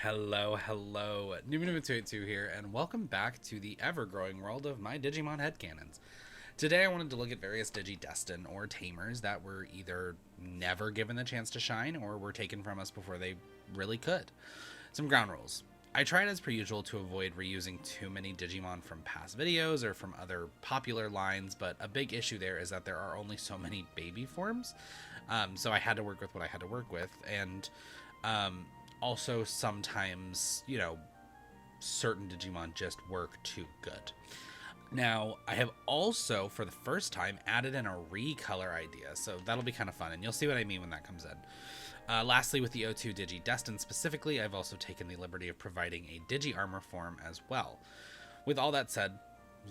Hello, Newman282 here, and welcome back to the ever-growing world of my Digimon headcanons. Today I wanted to look at various DigiDestined or Tamers that were either never given the chance to shine or were taken from us before they really could. Some ground rules. I tried as per usual to avoid reusing too many Digimon from past videos or from other popular lines, but a big issue there is that there are only so many baby forms, so I had to work with what I had to work with, and also sometimes, certain Digimon just work too good. Now, I have also, for the first time, added in a recolor idea, so that'll be kind of fun, and you'll see what I mean when that comes in. Lastly, with the O2 DigiDestined specifically, I've also taken the liberty of providing a Digi-Armor form as well. With all that said,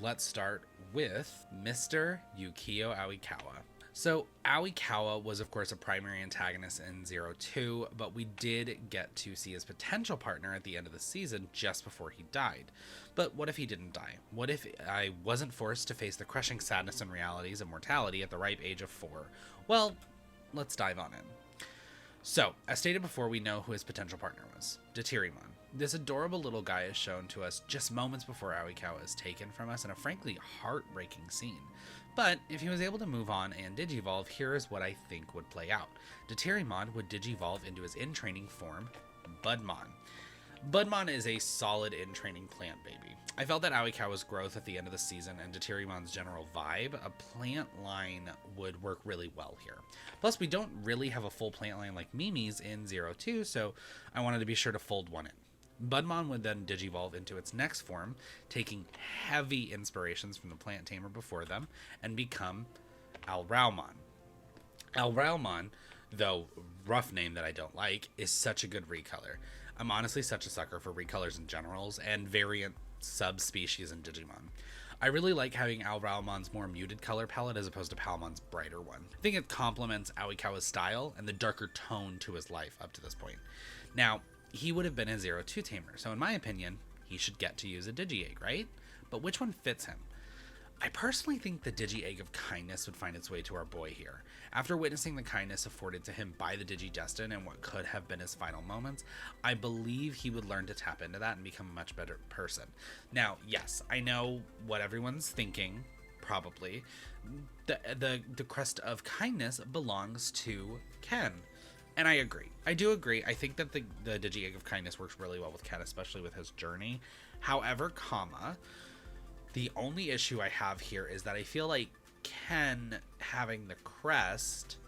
let's start with Mr. Yukio Aoikawa. So, Aoikawa was of course a primary antagonist in 02, but we did get to see his potential partner at the end of the season just before he died. But what if he didn't die? What if I wasn't forced to face the crushing sadness and realities of mortality at the ripe age of 4? Well, let's dive on in. So, as stated before, we know who his potential partner was, Daterimon. This adorable little guy is shown to us just moments before Aoikawa is taken from us in a frankly heartbreaking scene. But if he was able to move on and Digivolve, here is what I think would play out. Daterimon would Digivolve into his in-training form, Budmon. Budmon is a solid in-training plant baby. I felt that Aoikawa's growth at the end of the season and Daterimon's general vibe, a plant line would work really well here. Plus, we don't really have a full plant line like Mimi's in 02, so I wanted to be sure to fold one in. Budmon would then Digivolve into its next form, taking heavy inspirations from the plant tamer before them, and become Alraumon. Alraumon, though rough name that I don't like, is such a good recolor. I'm honestly such a sucker for recolors in generals and variant subspecies in Digimon. I really like having Alraumon's more muted color palette as opposed to Palmon's brighter one. I think it complements Aoikawa's style and the darker tone to his life up to this point. Now, he would have been a 02 tamer, so in my opinion, he should get to use a Digi-Egg, right? But which one fits him? I personally think the Digi-Egg of Kindness would find its way to our boy here. After witnessing the kindness afforded to him by the DigiDestined and what could have been his final moments, I believe he would learn to tap into that and become a much better person. Now, yes, I know what everyone's thinking, probably. The crest of kindness belongs to Ken. And I agree. I do agree. I think that the Digi-Egg of Kindness works really well with Ken, especially with his journey. However, the only issue I have here is that I feel like Ken having the crest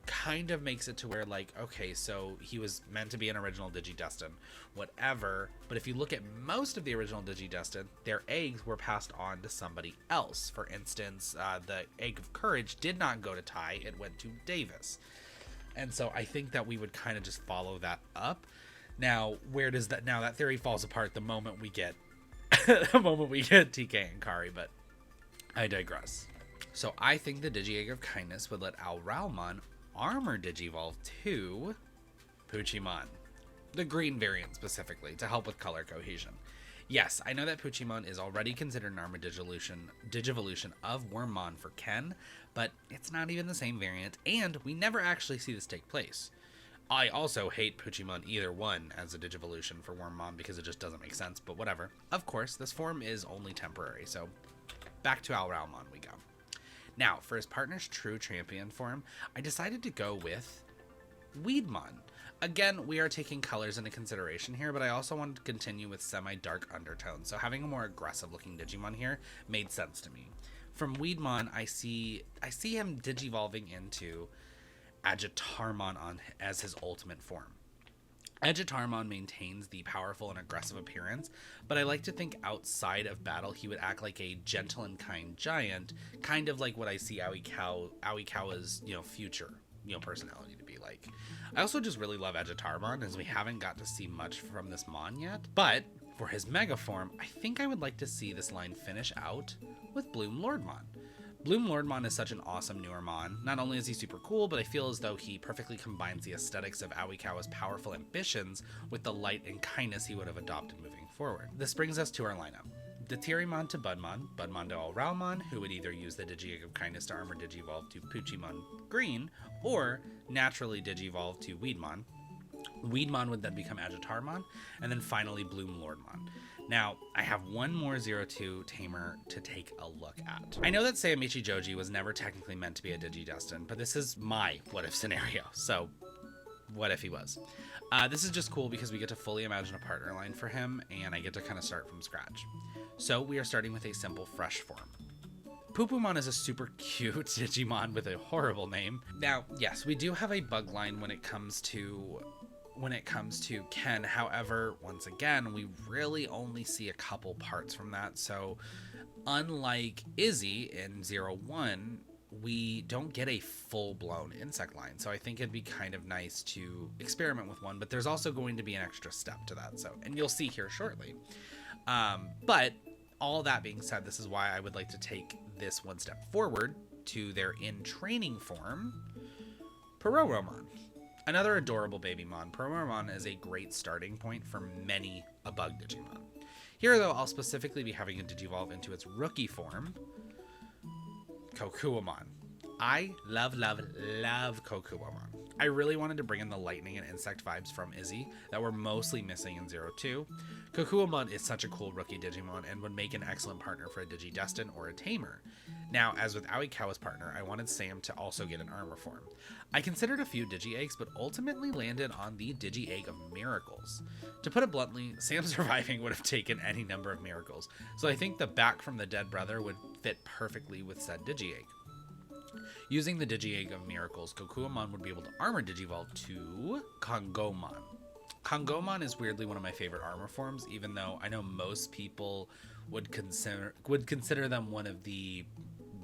kind of makes it to where, like, okay, so he was meant to be an original DigiDestined, whatever, but if you look at most of the original DigiDestined, their eggs were passed on to somebody else. For instance, the Egg of Courage did not go to Tai, it went to Davis. And so I think that we would kind of just follow that up. Now, where does that... Now, that theory falls apart the moment we get... TK and Kari, but I digress. So I think the Digi-Egg of Kindness would let Alraumon armor Digivolve to Puchimon. The green variant specifically, to help with color cohesion. Yes, I know that Puchimon is already considered an armored Digivolution of Wormmon for Ken, but it's not even the same variant, and we never actually see this take place. I also hate Puchimon either one as a Digivolution for Wormmon because it just doesn't make sense, but whatever. Of course, this form is only temporary, so back to Alraumon we go. Now, for his partner's true champion form, I decided to go with Weedmon. Again, we are taking colors into consideration here, but I also wanted to continue with semi-dark undertones, so having a more aggressive-looking Digimon here made sense to me. From Weedmon, I see him Digivolving into Agitarmon as his ultimate form. Agitarmon maintains the powerful and aggressive appearance, but I like to think outside of battle he would act like a gentle and kind giant, kind of like what I see Aoikawa's, future personality to be like. I also just really love Agitarmon, as we haven't got to see much from this Mon yet, but for his Mega form, I think I would like to see this line finish out with Bloom Lordmon. Bloom Lordmon is such an awesome newer Mon. Not only is he super cool, but I feel as though he perfectly combines the aesthetics of Aoikawa's powerful ambitions with the light and kindness he would have adopted moving forward. This brings us to our lineup. Daterimon to Budmon, Budmon to Alraumon, who would either use the Digi-Egg of Kindness to armor Digivolve to Puchimon Green, or naturally Digivolve to Weedmon, Weedmon would then become Agitarmon, and then finally Bloom Lordmon. Now, I have one more 02 Tamer to take a look at. I know that Sayamichi Joji was never technically meant to be a DigiDestined, but this is my what-if scenario, so what if he was? This is just cool because we get to fully imagine a partner line for him, and I get to kind of start from scratch. So we are starting with a simple fresh form. Poopumon is a super cute Digimon with a horrible name. Now, yes, we do have a bug line when it comes to Ken. However, once again, we really only see a couple parts from that. So unlike Izzy in 01, we don't get a full-blown insect line. So I think it'd be kind of nice to experiment with one, but there's also going to be an extra step to that. So, and you'll see here shortly. But all that being said, this is why I would like to take this one step forward to their in training form, Pororomon. Another adorable babymon. Pororomon is a great starting point for many a bug Digimon. Here, though, I'll specifically be having it digivolve into its rookie form, Kokuamon. I love Kokuamon. I really wanted to bring in the lightning and insect vibes from Izzy that were mostly missing in 02. Kokuamon is such a cool rookie Digimon and would make an excellent partner for a DigiDestined or a Tamer. Now, as with Aoikawa's partner, I wanted Sam to also get an armor form. I considered a few Digi-Eggs, but ultimately landed on the Digi-Egg of Miracles. To put it bluntly, Sam surviving would have taken any number of miracles, so I think the back from the dead brother would fit perfectly with said Digi-Egg. Using the Digi-Egg of Miracles, Kokuamon would be able to armor Digivolve to Kongomon. Kongomon is weirdly one of my favorite armor forms, even though I know most people would consider them one of the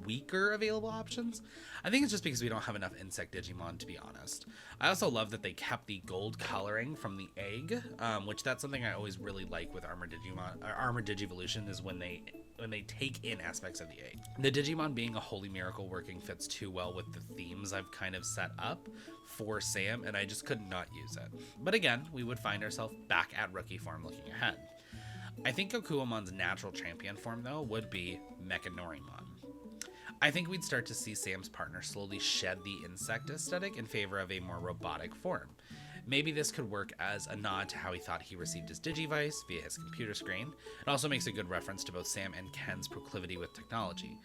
weaker available options. I think it's just because we don't have enough insect Digimon, to be honest. I also love that they kept the gold coloring from the egg, which that's something I always really like with Armored Digivolution, is when they take in aspects of the egg. The Digimon being a holy miracle working fits too well with the themes I've kind of set up for Sam, and I just could not use it. But again, we would find ourselves back at rookie form looking ahead. I think Kokuamon's natural champion form, though, would be Mechanorimon. I think we'd start to see Sam's partner slowly shed the insect aesthetic in favor of a more robotic form. Maybe this could work as a nod to how he thought he received his Digivice via his computer screen. It also makes a good reference to both Sam and Ken's proclivity with technology.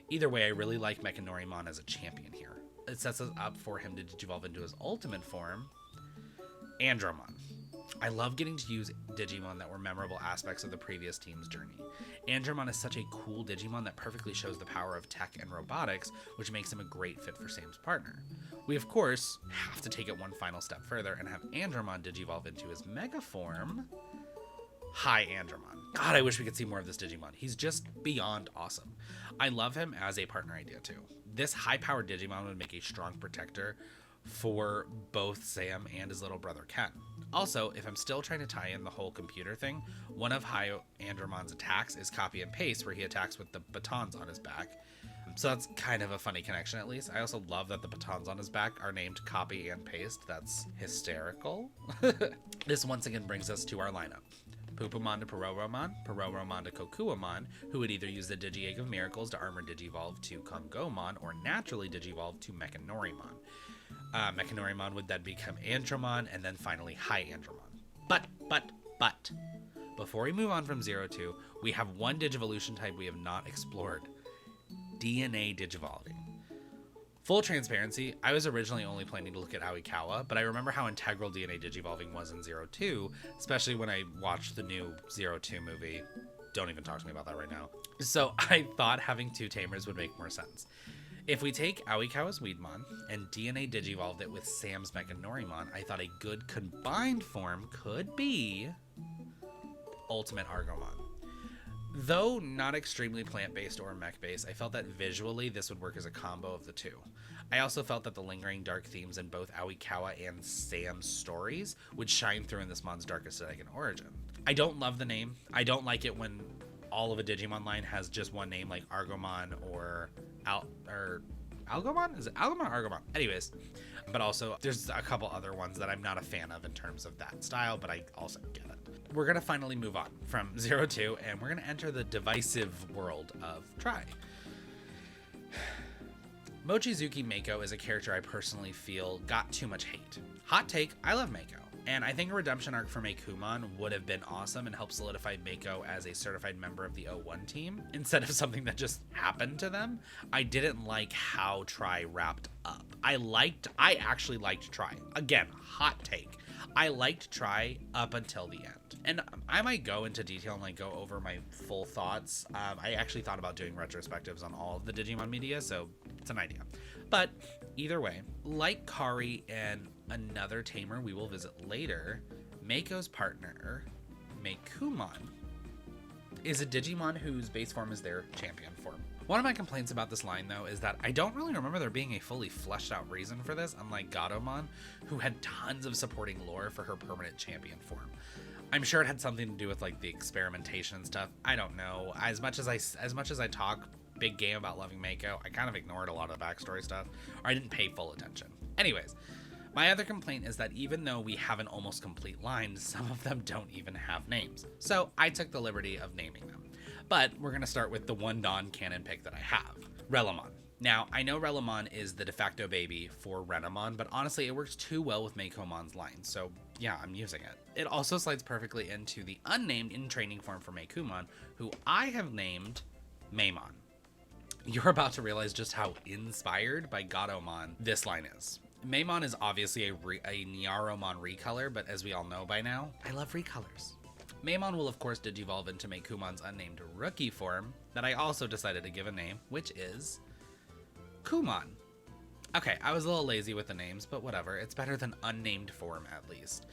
Either way, I really like Mechanorimon as a champion here. It sets us up for him to digivolve into his ultimate form, Andromon. I love getting to use Digimon that were memorable aspects of the previous team's journey. Andromon is such a cool Digimon that perfectly shows the power of tech and robotics, which makes him a great fit for Sam's partner. We, of course, have to take it one final step further and have Andromon digivolve into his mega form, High Andromon. God, I wish we could see more of this Digimon. He's just beyond awesome. I love him as a partner idea, too. This high-powered Digimon would make a strong protector for both Sam and his little brother Ken. Also, if I'm still trying to tie in the whole computer thing, one of High Andromon's attacks is copy and paste, where he attacks with the batons on his back. So that's kind of a funny connection, at least. I also love that the batons on his back are named copy and paste. That's hysterical. This once again brings us to our lineup. Poopumon to Pororomon, Pororomon to Kokuamon, who would either use the Digi-Egg of Miracles to armor Digivolve to Kongomon or naturally Digivolve to Mechanorimon. Mechanorimon would then become Andromon, and then finally High Andromon. But, before we move on from 02, we have one Digivolution type we have not explored. DNA Digivolving. Full transparency, I was originally only planning to look at Aoikawa, but I remember how integral DNA Digivolving was in 02, especially when I watched the new 02 movie. Don't even talk to me about that right now. So I thought having two Tamers would make more sense. If we take Aoikawa's Weedmon and DNA Digivolved it with Sam's Mechanorimon, I thought a good combined form could be Ultimate Argomon. Though not extremely plant-based or mech-based, I felt that visually this would work as a combo of the two. I also felt that the lingering dark themes in both Aoikawa and Sam's stories would shine through in this mon's dark aesthetic and origin. I don't love the name. I don't like it when all of a Digimon line has just one name, like Argomon or Algomon? Is it Algomon or Argomon? Anyways, but also there's a couple other ones that I'm not a fan of in terms of that style, but I also get it. We're going to finally move on from 02, and we're going to enter the divisive world of Tri. Mochizuki Mako is a character I personally feel got too much hate. Hot take, I love Mako. And I think a redemption arc for Meikumon would have been awesome and helped solidify Mako as a certified member of the O1 team instead of something that just happened to them. I didn't like how Tri wrapped up. I actually liked Tri. Again, hot take. I liked Tri up until the end. And I might go into detail and go over my full thoughts. I actually thought about doing retrospectives on all of the Digimon media, so it's an idea. But either way, like Kari and another tamer we will visit later, Mako's partner, Meikumon, is a Digimon whose base form is their champion form. One of my complaints about this line, though, is that I don't really remember there being a fully fleshed out reason for this, unlike Gatomon, who had tons of supporting lore for her permanent champion form. I'm sure it had something to do with the experimentation and stuff. I don't know. As much as I talk big game about loving Mako, I kind of ignored a lot of the backstory stuff, or I didn't pay full attention. Anyways, my other complaint is that even though we have an almost complete line, some of them don't even have names. So I took the liberty of naming them. But we're going to start with the one non-canon pick that I have, Relamon. Now, I know Relamon is the de facto baby for Renamon, but honestly, it works too well with Meikomon's line, so yeah, I'm using it. It also slides perfectly into the unnamed in-training form for Meikumon, who I have named Maimon. You're about to realize just how inspired by Gatomon this line is. Maimon is obviously a Nyaromon recolor, but as we all know by now, I love recolors. Maimon will of course digivolve into Meikumon's unnamed rookie form that I also decided to give a name, which is Kumon. Okay, I was a little lazy with the names, but whatever, it's better than unnamed form at least.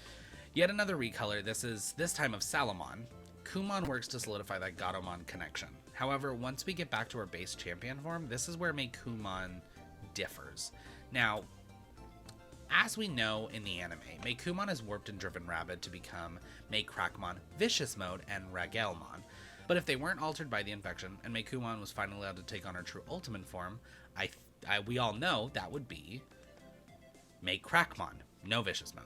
Yet another recolor, this time of Salamon. Kumon works to solidify that Gatomon connection. However, once we get back to our base champion form, this is where Meikumon differs. Now, as we know in the anime, Meikumon is warped and driven rabid to become Meicrackmon Vicious Mode and Ragelmon. But if they weren't altered by the infection, and Meikumon was finally allowed to take on her true ultimate form, we all know that would be Meicrackmon, no Vicious Mode.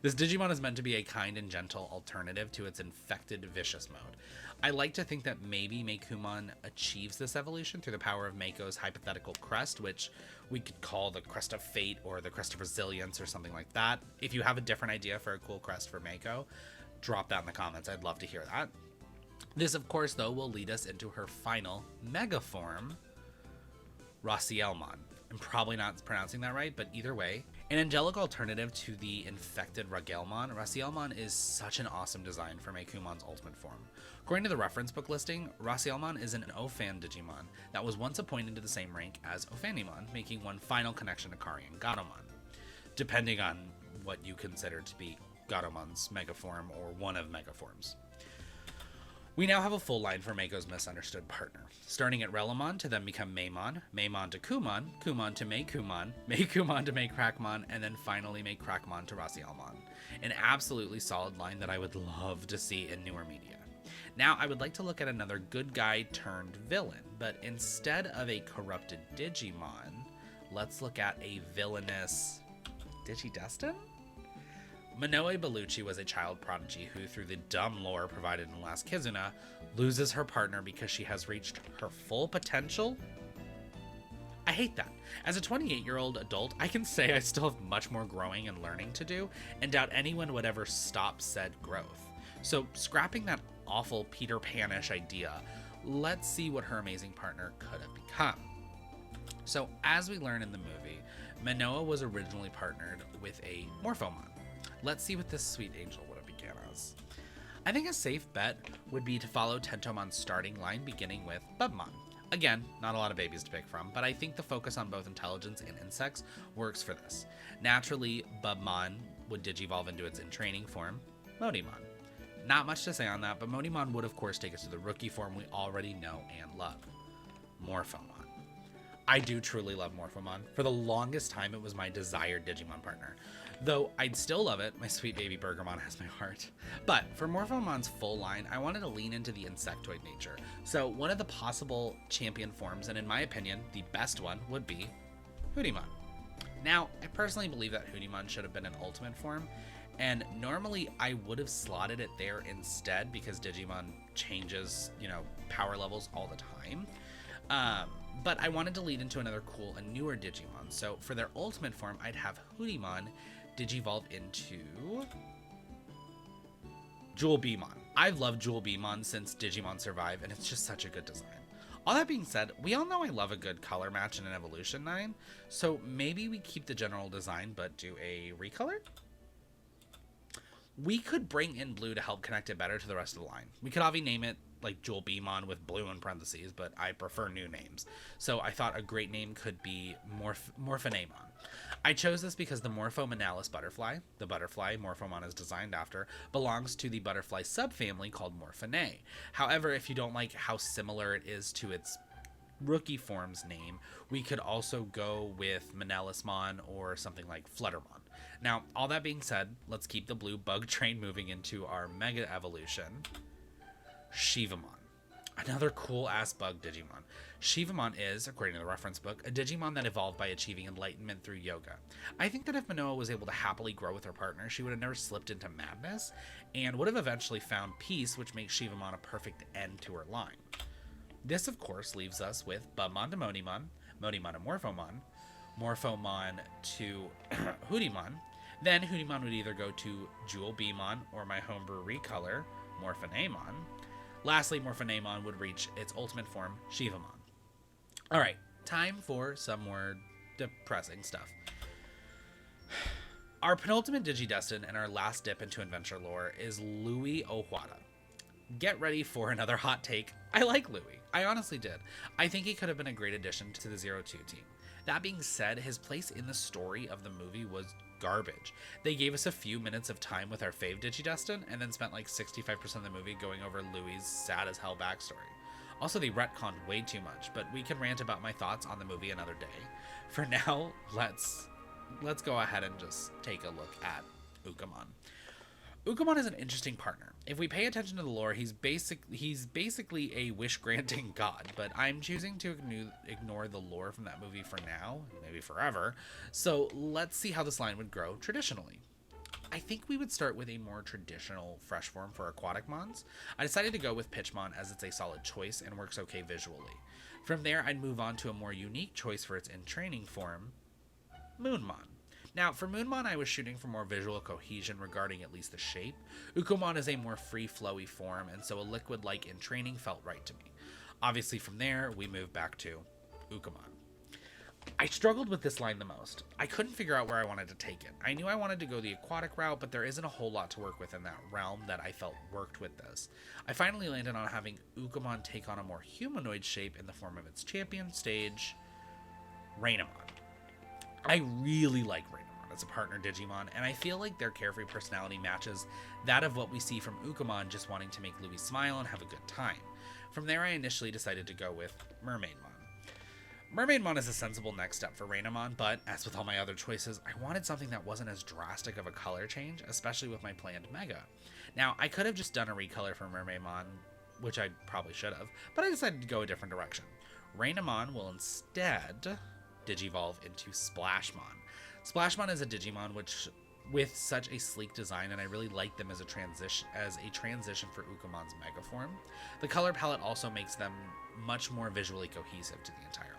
This Digimon is meant to be a kind and gentle alternative to its infected Vicious Mode. I like to think that maybe Meikumon achieves this evolution through the power of Mako's hypothetical crest, which we could call the Crest of Fate or the Crest of Resilience or something like that. If you have a different idea for a cool crest for Mako, drop that in the comments. I'd love to hear that. This, of course, though, will lead us into her final mega form, Racielmon. I'm probably not pronouncing that right, but either way, an angelic alternative to the infected Ragelmon, Racielmon is such an awesome design for Meikumon's ultimate form. According to the reference book listing, Racielmon is an Ophan Digimon that was once appointed to the same rank as Ophanimon, making one final connection to Kari and Gatomon, depending on what you consider to be Gatomon's megaform or one of megaforms. We now have a full line for Mako's misunderstood partner, starting at Relamon to then become Maimon, Maimon to Kumon, Kumon to Meikumon, Meikumon to Meicrackmon, and then finally Meicrackmon to Racielmon. An absolutely solid line that I would love to see in newer media. Now, I would like to look at another good guy turned villain, but instead of a corrupted Digimon, let's look at a villainous DigiDestined? Minoe Bellucci was a child prodigy who, through the dumb lore provided in Last Kizuna, loses her partner because she has reached her full potential. I hate that. As a 28-year-old adult, I can say I still have much more growing and learning to do, and doubt anyone would ever stop said growth. So, scrapping that awful Peter Pan-ish idea, let's see what her amazing partner could have become. So, as we learn in the movie, Minoa was originally partnered with a Morphomon. Let's see what this sweet angel would have began as. I think a safe bet would be to follow Tentomon's starting line, beginning with Bubmon. Again, not a lot of babies to pick from, but I think the focus on both intelligence and insects works for this. Naturally, Bubmon would digivolve into its in-training form, Modimon. Not much to say on that, but Modimon would of course take us to the rookie form we already know and love, Morphomon. I do truly love Morphomon. For the longest time, it was my desired Digimon partner. Though I'd still love it, my sweet baby Bergamon has my heart. But for Morphomon's full line, I wanted to lean into the insectoid nature. So one of the possible champion forms, and in my opinion, the best one, would be Hoodimon. Now, I personally believe that Hoodimon should have been an ultimate form, and normally I would have slotted it there instead because Digimon changes, power levels all the time. But I wanted to lead into another cool and newer Digimon. So for their ultimate form, I'd have Hoodimon digivolve into Jewel Beamon. I've loved Jewel Beamon since Digimon Survive, and it's just such a good design. All that being said, we all know I love a good color match in an Evolution 9, so maybe we keep the general design but do a recolor? We could bring in blue to help connect it better to the rest of the line. We could obviously name it like Jewel Beamon with blue in parentheses, but I prefer new names. So I thought a great name could be Morphinamon. I chose this because the Morphomonalis butterfly, the butterfly Morphomon is designed after, belongs to the butterfly subfamily called Morphinae. However, if you don't like how similar it is to its rookie form's name, we could also go with Monalismon or something like Fluttermon. Now, all that being said, let's keep the blue bug train moving into our mega evolution, Shivamon. Another cool-ass bug Digimon. Shivamon is, according to the reference book, a Digimon that evolved by achieving enlightenment through yoga. I think that if Manoa was able to happily grow with her partner, she would have never slipped into madness, and would have eventually found peace, which makes Shivamon a perfect end to her line. This, of course, leaves us with Bubmon to Monimon, Monimon to Morphomon, Morphomon to Hootimon. Then Hootimon would either go to Jewel Beamon or my homebrew recolor, Morphinamon. Lastly, Morphinamon would reach its ultimate form, Shivamon. Alright, time for some more depressing stuff. Our penultimate DigiDestined and our last dip into adventure lore is Louis Owhata. Get ready for another hot take. I like Louis. I honestly did. I think he could have been a great addition to the 02 team. That being said, his place in the story of the movie was garbage. They gave us a few minutes of time with our fave DigiDestined and then spent like 65% of the movie going over Louis' sad as hell backstory. Also, they retconned way too much, but we can rant about my thoughts on the movie another day. For now, let's go ahead and just take a look at Ukamon. Ukamon is an interesting partner. If we pay attention to the lore, he's basically a wish-granting god, but I'm choosing to ignore the lore from that movie for now, maybe forever, so let's see how this line would grow traditionally. I think we would start with a more traditional fresh form for aquatic mons. I decided to go with Pitchmon as it's a solid choice and works okay visually. From there, I'd move on to a more unique choice for its in-training form, Moonmon. Now, for Moonmon, I was shooting for more visual cohesion regarding at least the shape. Ukamon is a more free, flowy form, and so a liquid-like in training felt right to me. Obviously, from there, we move back to Ukamon. I struggled with this line the most. I couldn't figure out where I wanted to take it. I knew I wanted to go the aquatic route, but there isn't a whole lot to work with in that realm that I felt worked with this. I finally landed on having Ukamon take on a more humanoid shape in the form of its champion stage, Rainamon. I really like Rainamon as a partner Digimon, and I feel like their carefree personality matches that of what we see from Ukamon just wanting to make Louis smile and have a good time. From there, I initially decided to go with Mermaidmon. Mermaidmon is a sensible next step for Rainamon, but as with all my other choices, I wanted something that wasn't as drastic of a color change, especially with my planned Mega. Now, I could have just done a recolor for Mermaidmon, which I probably should have, but I decided to go a different direction. Rainamon will instead digivolve into Splashmon. Splashmon is a Digimon with such a sleek design, and I really like them as a transition for Ukamon's Mega form. The color palette also makes them much more visually cohesive to the entire line.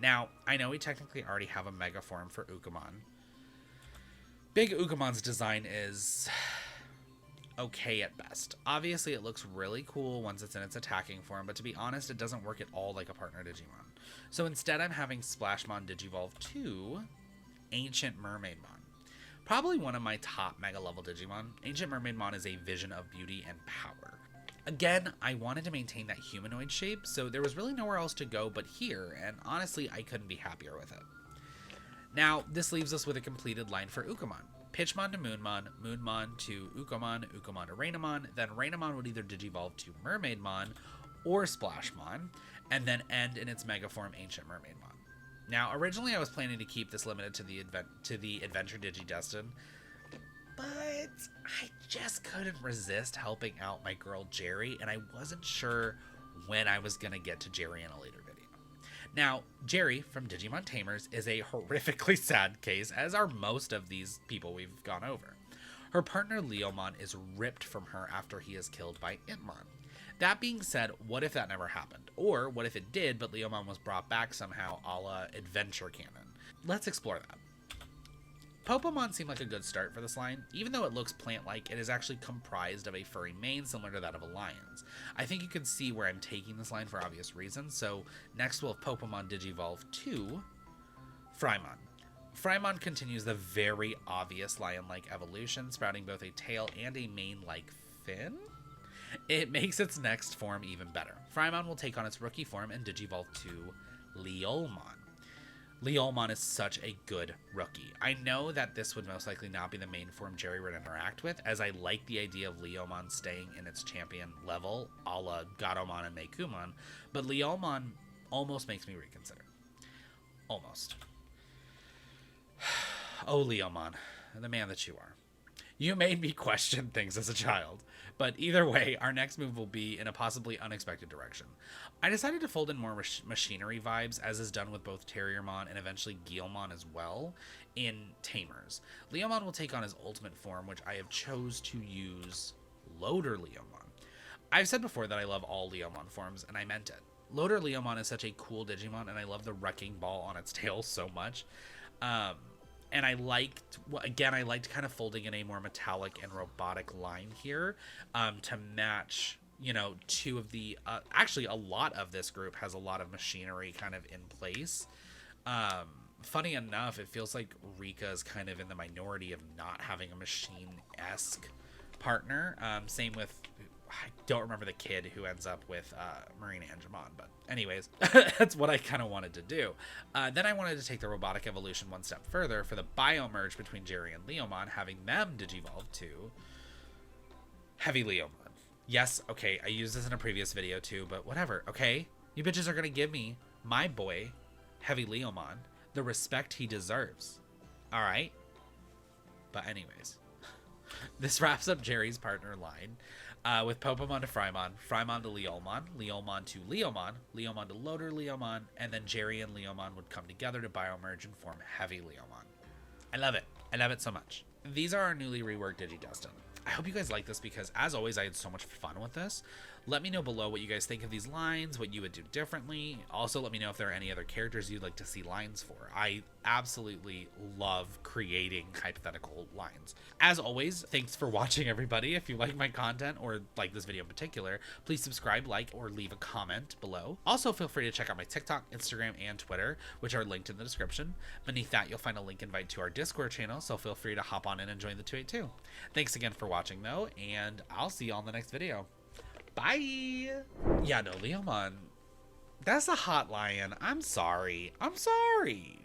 Now, I know we technically already have a Mega form for Ukamon. Big Ukamon's design is okay at best. Obviously, it looks really cool once it's in its attacking form, but to be honest, it doesn't work at all like a partner Digimon. So instead, I'm having Splashmon digivolve to Ancient Mermaidmon. Probably one of my top Mega level Digimon, Ancient Mermaidmon is a vision of beauty and power. Again, I wanted to maintain that humanoid shape, so there was really nowhere else to go but here, and honestly, I couldn't be happier with it. Now, this leaves us with a completed line for Ukamon. Pitchmon to Moonmon, Moonmon to Ukamon, Ukamon to Rainamon, then Rainamon would either digivolve to Mermaidmon or Splashmon, and then end in its Mega form Ancient Mermaidmon. Now, originally I was planning to keep this limited to the Adventure DigiDestined, but I just couldn't resist helping out my girl Jerry, and I wasn't sure when I was going to get to Jerry in a later video. Now, Jerry from Digimon Tamers is a horrifically sad case, as are most of these people we've gone over. Her partner Leomon is ripped from her after he is killed by Intmon. That being said, what if that never happened? Or what if it did, but Leomon was brought back somehow a la Adventure Canon? Let's explore that. Popomon seemed like a good start for this line. Even though it looks plant-like, it is actually comprised of a furry mane similar to that of a lion's. I think you can see where I'm taking this line for obvious reasons, so next we'll have Popomon Digivolve to Frymon. Frymon continues the very obvious lion-like evolution, sprouting both a tail and a mane-like fin. It makes its next form even better. Frymon will take on its rookie form and Digivolve to Leolmon. Leolmon is such a good rookie. I know that this would most likely not be the main form Jerry would interact with, as I like the idea of Leomon staying in its champion level, a la Gatomon and Meikumon, but Leolmon almost makes me reconsider. Almost. Oh, Leomon, the man that you are. You made me question things as a child, but either way, our next move will be in a possibly unexpected direction. I decided to fold in more machinery vibes, as is done with both Terriermon and eventually Guilmon as well, in Tamers. Leomon will take on his ultimate form, which I have chose to use Loader Leomon. I've said before that I love all Leomon forms, and I meant it. Loader Leomon is such a cool Digimon, and I love the wrecking ball on its tail so much. And I liked kind of folding in a more metallic and robotic line here to match, you know, two of the... actually, a lot of this group has a lot of machinery kind of in place. Funny enough, it feels like Rika is kind of in the minority of not having a machine-esque partner. Same with... I don't remember the kid who ends up with Marina Angemon, but anyways, that's what I kind of wanted to do. Then I wanted to take the robotic evolution one step further for the bio-merge between Jerry and Leomon, having them digivolve to Heavy Leomon. Yes, okay, I used this in a previous video too, but whatever, okay? You bitches are going to give me, my boy, Heavy Leomon, the respect he deserves. Alright? But anyways, this wraps up Jerry's partner line. With Popomon to Frymon, Frymon to Leolmon, Leolmon to Leomon, Leomon to Loader Leomon, and then Jerry and Leomon would come together to biomerge and form Heavy Leomon. I love it. I love it so much. These are our newly reworked DigiDestined. I hope you guys like this because, as always, I had so much fun with this. Let me know below what you guys think of these lines, what you would do differently. Also, let me know if there are any other characters you'd like to see lines for. I absolutely love creating hypothetical lines. As always, thanks for watching, everybody. If you like my content or like this video in particular, please subscribe, like, or leave a comment below. Also, feel free to check out my TikTok, Instagram, and Twitter, which are linked in the description. Beneath that, you'll find a link invite to our Discord channel, so feel free to hop on in and join the 282. Thanks again for watching, though, and I'll see you all in the next video. Bye! Yeah, no, Leomon, that's a hot lion. I'm sorry. I'm sorry.